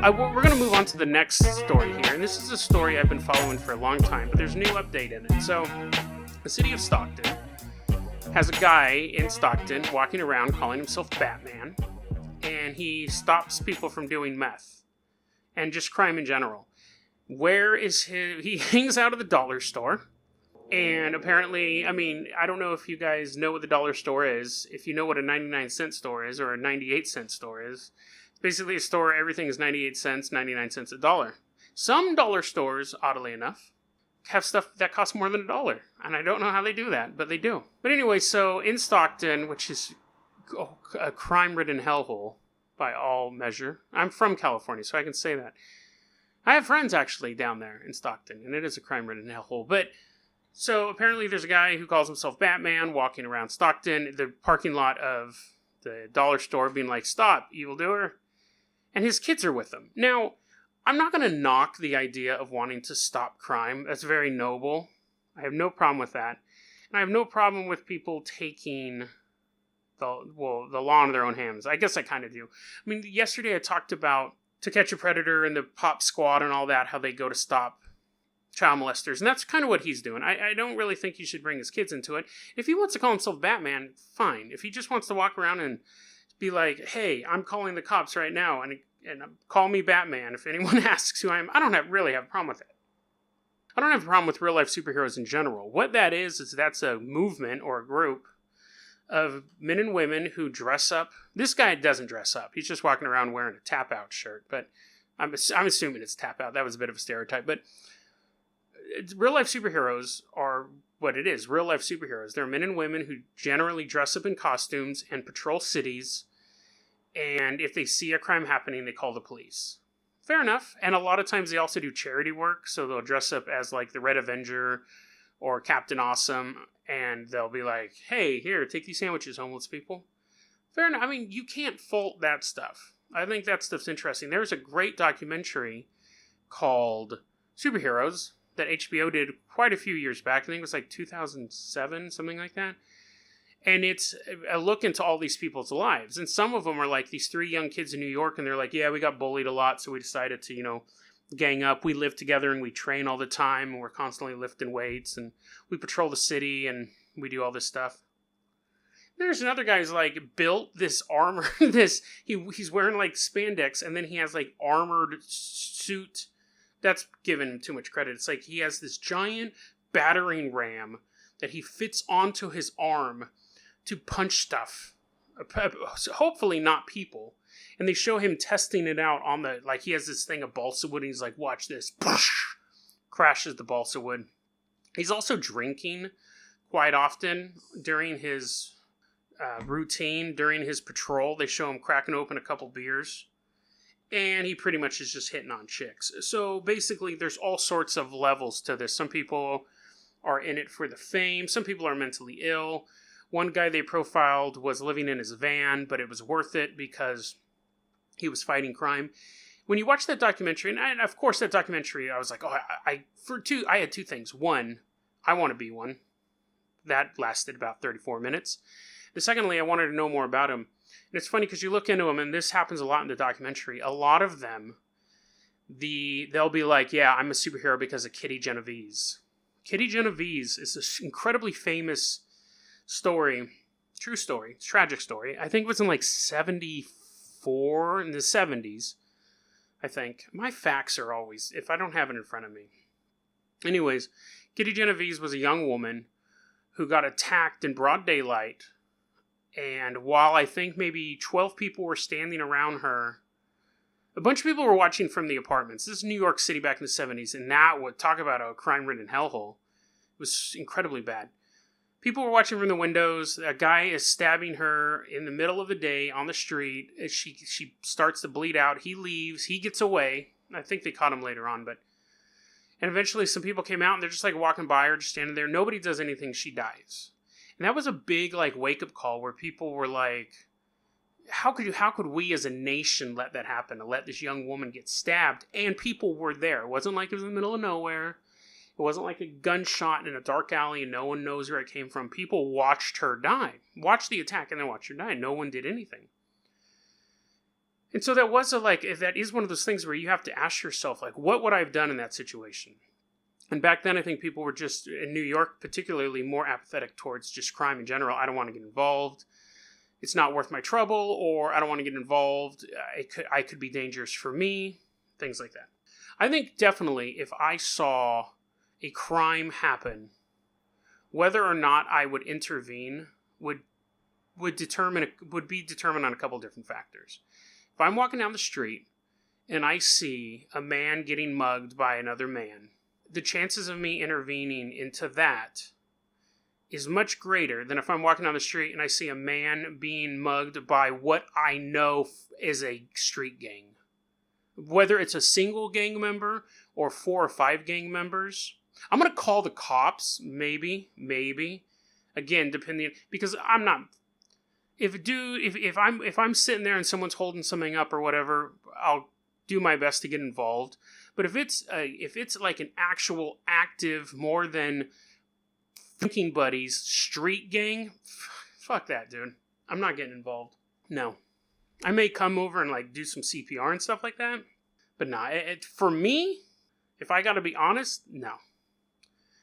We're going to move on to the next story here, and this is a story I've been following for a long time, but there's a new update in it. So, the city of Stockton has a guy in Stockton walking around calling himself Batman, and he stops people from doing meth and just crime in general. He hangs out at the dollar store, and apparently, I don't know if you guys know what the dollar store is. If you know what a 99-cent store is or a 98-cent store is, it's basically a store, everything is 98 cents, 99 cents, $1. Some dollar stores, oddly enough, have stuff that costs more than $1, and I don't know how they do that, but they do. But anyway, so in Stockton, which is a crime-ridden hellhole by all measure, I'm from California, so I can say that. I have friends actually down there in Stockton, and it is a crime-ridden hellhole. But so apparently, there's a guy who calls himself Batman walking around Stockton, the parking lot of the dollar store, being like, "Stop, evildoer!" And his kids are with him. Now, I'm not going to knock the idea of wanting to stop crime. That's very noble. I have no problem with that. And I have no problem with people taking the law into their own hands. I guess I kind of do. Yesterday I talked about To Catch a Predator and the Pop Squad and all that, how they go to stop child molesters. And that's kind of what he's doing. I don't really think he should bring his kids into it. If he wants to call himself Batman, fine. If he just wants to walk around and be like, "Hey, I'm calling the cops right now, and call me Batman," if anyone asks who I am, I don't really have a problem with it. I don't have a problem with real-life superheroes in general. What that is that's a movement or a group of men and women who dress up. This guy doesn't dress up. He's just walking around wearing a tap-out shirt, but I'm assuming it's tap-out. That was a bit of a stereotype, but real-life superheroes are what it is. Real-life superheroes. They're men and women who generally dress up in costumes and patrol cities, and if they see a crime happening, they call the police. Fair enough. And a lot of times they also do charity work, so they'll dress up as like the Red Avenger or Captain Awesome, and they'll be like, "Hey, here, take these sandwiches, homeless people." Fair enough. You can't fault that stuff. I think that stuff's interesting. There's a great documentary called Superheroes that HBO did quite a few years back. I think it was like 2007, something like that. And it's a look into all these people's lives. And some of them are like these 3 young kids in New York, and they're like, "Yeah, we got bullied a lot, so we decided to, gang up. We live together and we train all the time, and we're constantly lifting weights, and we patrol the city, and we do all this stuff." There's another guy who's like built this armor, he's wearing like spandex, and then he has like armored suit. That's giving him too much credit. It's like he has this giant battering ram that he fits onto his arm to punch stuff. Hopefully not people. And they show him testing it out on he has this thing of balsa wood, and he's like, "Watch this." Crashes the balsa wood. He's also drinking quite often during his routine, during his patrol. They show him cracking open a couple beers. And he pretty much is just hitting on chicks. So basically, there's all sorts of levels to this. Some people are in it for the fame. Some people are mentally ill. One guy they profiled was living in his van, but it was worth it because he was fighting crime. When you watch that documentary, and of course that documentary, I was like, I had 2 things. One, I want to be one. That lasted about 34 minutes. Secondly, I wanted to know more about him. And it's funny because you look into them, and this happens a lot in the documentary. A lot of them, they'll be like, "Yeah, I'm a superhero because of Kitty Genovese." Kitty Genovese is this incredibly famous story, true story, tragic story. I think it was in like 74, in the 70s, I think. My facts are always, if I don't have it in front of me. Anyways, Kitty Genovese was a young woman who got attacked in broad daylight. And while I think maybe 12 people were standing around her, a bunch of people were watching from the apartments. This is New York City back in the 70s, and that would talk about a crime-ridden hellhole. It was incredibly bad. People were watching from the windows. A guy is stabbing her in the middle of the day on the street. She starts to bleed out. He leaves. He gets away. I think they caught him later on, and eventually some people came out, and they're just like walking by her, just standing there. Nobody does anything. She dies. And that was a big wake-up call where people were like, how could we as a nation let that happen, to let this young woman get stabbed? And people were there. It wasn't like it was in the middle of nowhere. It wasn't like a gunshot in a dark alley and no one knows where it came from. People watched her die. Watched the attack and then watched her die. No one did anything. And so that is one of those things where you have to ask yourself, like, what would I have done in that situation? And back then, I think people were just, in New York particularly, more apathetic towards just crime in general. I don't want to get involved. It's not worth my trouble, or I don't want to get involved. I could be dangerous for me, things like that. I think definitely if I saw a crime happen, whether or not I would intervene would be determined on a couple different factors. If I'm walking down the street and I see a man getting mugged by another man, the chances of me intervening into that is much greater than if I'm walking down the street and I see a man being mugged by what I know is a street gang. Whether it's a single gang member or 4 or 5 gang members, I'm going to call the cops, maybe. Again, depending, because I'm not, if I'm sitting there and someone's holding something up or whatever, I'll do my best to get involved. But if it's like an actual active, more than thinking buddies street gang, fuck that, dude. I'm not getting involved. No. I may come over and like do some CPR and stuff like that, but nah. For me, if I gotta be honest, no.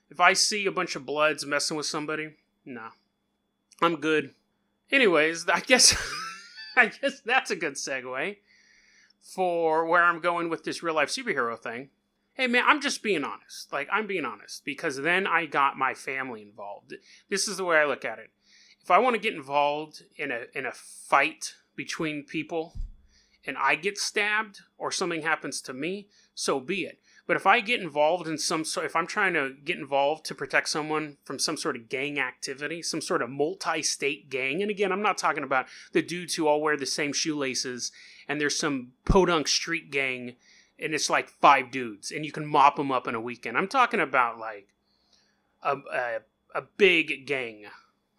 If I see a bunch of bloods messing with somebody, no. I'm good. Anyways, I guess that's a good segue for where I'm going with this real life superhero thing. Hey man, I'm just being honest. Like, I'm being honest, because then I got my family involved. This is the way I look at it. If I want to get involved in a fight between people and I get stabbed or something happens to me, so be it. But if I get involved in if I'm trying to get involved to protect someone from some sort of gang activity, some sort of multi-state gang, and again, I'm not talking about the dudes who all wear the same shoelaces and there's some podunk street gang and it's like 5 dudes and you can mop them up in a weekend. I'm talking about like a big gang,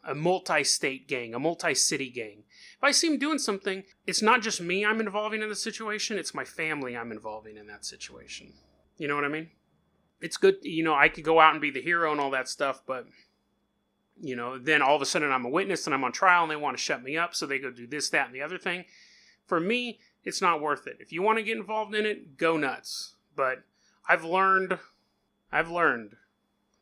a multi-state gang, a multi-city gang. If I see them doing something, it's not just me I'm involving in the situation, it's my family I'm involving in that situation. You know what I mean? It's good, I could go out and be the hero and all that stuff, but, then all of a sudden I'm a witness and I'm on trial and they want to shut me up, so they go do this, that, and the other thing. For me, it's not worth it. If you want to get involved in it, go nuts. But I've learned,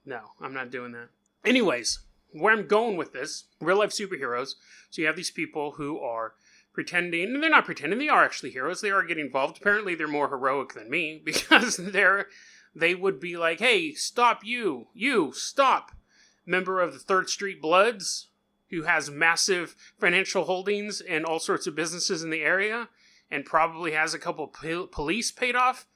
no, I'm not doing that. Anyways, where I'm going with this, real life superheroes, so you have these people who are pretending, and they're not pretending, they are actually heroes, they are getting involved. Apparently they're more heroic than me, because they would be like, hey, stop you, stop, member of the 3rd Street Bloods, who has massive financial holdings and all sorts of businesses in the area, and probably has a couple police paid off,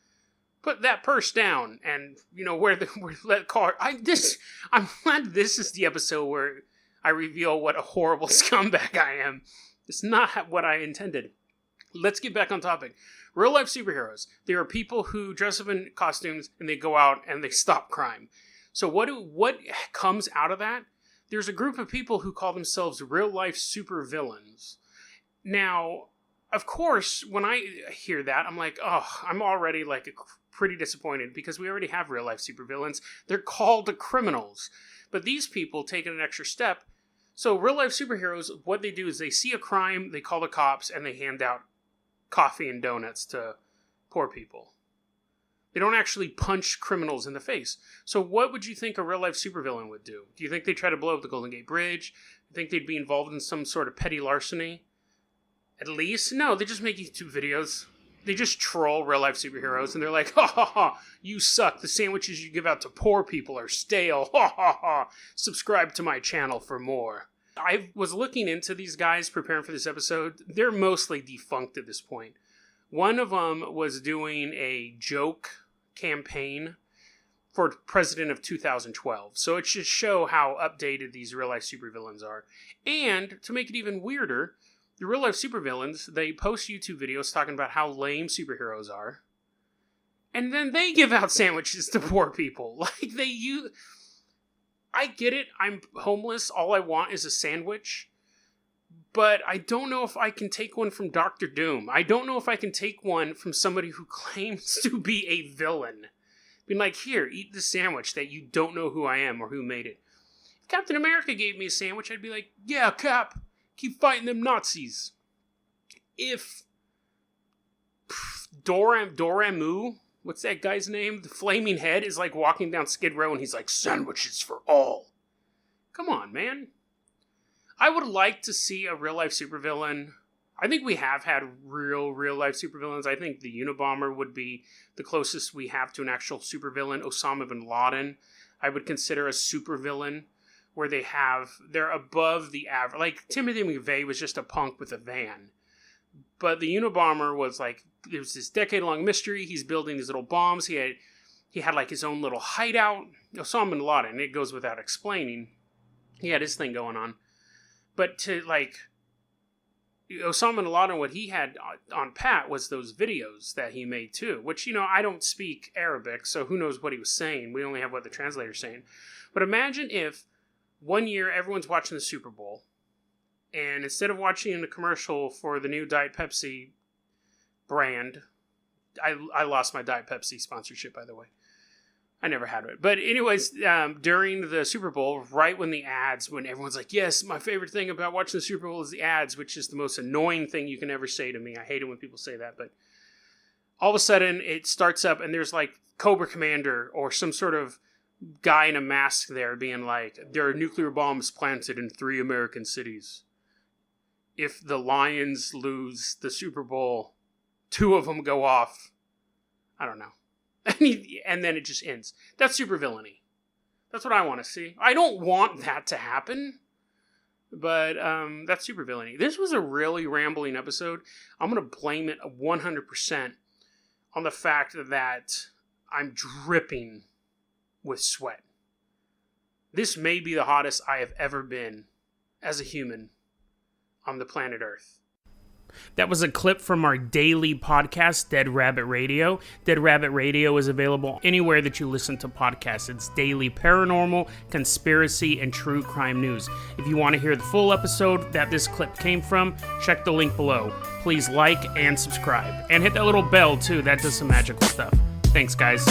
put that purse down, and, where that car, I'm glad this is the episode where I reveal what a horrible scumbag I am. It's not what I intended. Let's get back on topic. Real life superheroes. They are people who dress up in costumes and they go out and they stop crime. So what comes out of that? There's a group of people who call themselves real life supervillains. Now, of course, when I hear that, I'm like, oh, I'm already like pretty disappointed because we already have real life supervillains. They're called criminals. But these people take it an extra step. So real life superheroes, what they do is they see a crime, they call the cops, and they hand out coffee and donuts to poor people. They don't actually punch criminals in the face. So what would you think a real life supervillain would do? Do you think they'd try to blow up the Golden Gate Bridge? Do you think they'd be involved in some sort of petty larceny? At least? No, they just make YouTube videos. They just troll real life superheroes, and they're like, ha ha ha, you suck. The sandwiches you give out to poor people are stale. Ha ha ha. Subscribe to my channel for more. I was looking into these guys preparing for this episode. They're mostly defunct at this point. One of them was doing a joke campaign for president of 2012. So it should show how updated these real life supervillains are. And to make it even weirder, the real life supervillains, they post YouTube videos talking about how lame superheroes are. And then they give out sandwiches to poor people. Like I get it. I'm homeless. All I want is a sandwich. But I don't know if I can take one from Dr. Doom. I don't know if I can take one from somebody who claims to be a villain. Being like, here, eat the sandwich that you don't know who I am or who made it. If Captain America gave me a sandwich, I'd be like, yeah, Cap, keep fighting them Nazis. If Doramu, what's that guy's name? The Flaming Head is like walking down Skid Row and he's like, sandwiches for all. Come on, man. I would like to see a real-life supervillain. I think we have had real-life supervillains. I think the Unabomber would be the closest we have to an actual supervillain. Osama bin Laden, I would consider a supervillain, where they're above the average. Like, Timothy McVeigh was just a punk with a van. But the Unabomber was like, it was this decade-long mystery. He's building these little bombs. He had like his own little hideout. Osama bin Laden, it goes without explaining, he had his thing going on. But to, like, Osama bin Laden, what he had on pat was those videos that he made too, which, I don't speak Arabic, so who knows what he was saying. We only have what the translator's saying. But imagine if one year everyone's watching the Super Bowl, and instead of watching the commercial for the new Diet Pepsi brand, I lost my Diet Pepsi sponsorship, by the way. I never had it. But anyways, during the Super Bowl, right when everyone's like, yes, my favorite thing about watching the Super Bowl is the ads, which is the most annoying thing you can ever say to me. I hate it when people say that. But all of a sudden, it starts up and there's like Cobra Commander or some sort of guy in a mask there being like, there are nuclear bombs planted in 3 American cities. If the Lions lose the Super Bowl, 2 of them go off. I don't know. And then it just ends. That's super villainy. That's what I want to see. I don't want that to happen, but that's super villainy. This was a really rambling episode. I'm going to blame it 100% on the fact that I'm dripping with sweat. This may be the hottest I have ever been as a human on the planet Earth. That was a clip from our daily podcast, Dead Rabbit Radio. Dead Rabbit Radio is available anywhere that you listen to podcasts. It's daily paranormal, conspiracy, and true crime news. If you want to hear the full episode that this clip came from, check the link below. Please like and subscribe. And hit that little bell, too. That does some magical stuff. Thanks, guys.